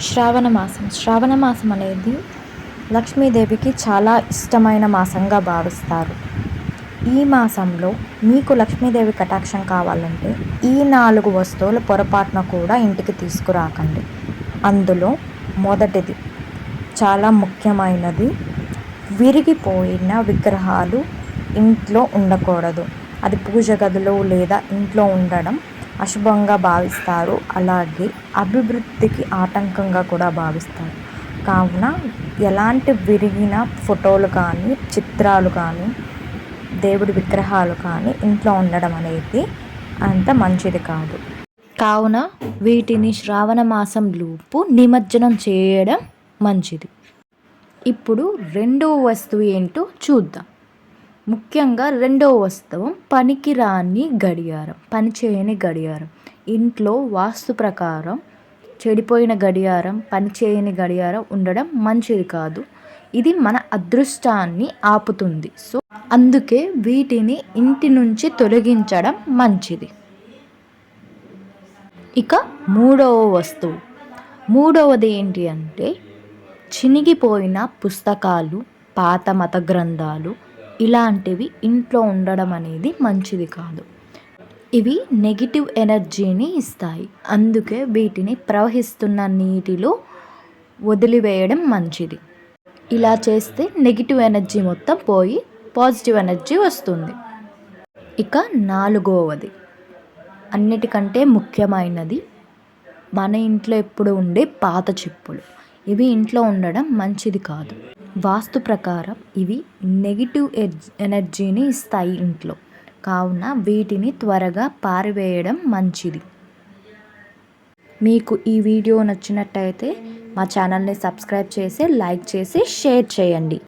శ్రావణ మాసం అనేది లక్ష్మీదేవికి చాలా ఇష్టమైన మాసంగా భావిస్తారు. ఈ మాసంలో మీకు లక్ష్మీదేవి కటాక్షం కావాలంటే ఈ 4 వస్తువులు పొరపాటున కూడా ఇంటికి తీసుకురాకండి. అందులో మొదటిది చాలా ముఖ్యమైనది, విరిగిపోయిన విగ్రహాలు ఇంట్లో ఉండకూడదు. అది పూజ గదిలో లేదా ఇంట్లో ఉండడం అశుభంగా భావిస్తారు. అలాగే అభివృద్ధికి ఆటంకంగా కూడా భావిస్తారు. కావున ఎలాంటి విరిగిన ఫోటోలు కానీ, చిత్రాలు కానీ, దేవుడి విగ్రహాలు కానీ ఇంట్లో ఉండడం అనేది అంత మంచిది కాదు. కావున వీటిని శ్రావణ మాసంలోపు నిమజ్జనం చేయడం మంచిది. ఇప్పుడు రెండవ వస్తువు ఏంటో చూద్దాం. ముఖ్యంగా రెండవ వస్తువు పనికిరాని గడియారం, పనిచేయని గడియారం. ఇంట్లో వాస్తు ప్రకారం చెడిపోయిన గడియారం, పనిచేయని గడియారం ఉండడం మంచిది కాదు. ఇది మన అదృష్టాన్ని ఆపుతుంది. సో అందుకే వీటిని ఇంటి నుంచి తొలగించడం మంచిది. ఇక మూడవది ఏంటి అంటే చినిగిపోయిన పుస్తకాలు, పాత మత గ్రంథాలు ఇలాంటివి ఇంట్లో ఉండడం అనేది మంచిది కాదు. ఇవి నెగిటివ్ ఎనర్జీని ఇస్తాయి. అందుకే వీటిని ప్రవహిస్తున్న నీటిలో వదిలివేయడం మంచిది. ఇలా చేస్తే నెగిటివ్ ఎనర్జీ మొత్తం పోయి పాజిటివ్ ఎనర్జీ వస్తుంది. ఇక 4వది అన్నిటికంటే ముఖ్యమైనది, మన ఇంట్లో ఎప్పుడు ఉండే పాత చెప్పులు. ఇవి ఇంట్లో ఉండడం మంచిది కాదు. వాస్తు ప్రకారం ఇవి నెగిటివ్ ఎనర్జీని ఇస్తాయి ఇంట్లో. కావున వీటిని త్వరగా పారవేయడం మంచిది. మీకు ఈ వీడియో నచ్చినట్టయితే మా ఛానల్ని సబ్స్క్రైబ్ చేసి, లైక్ చేసి, షేర్ చేయండి.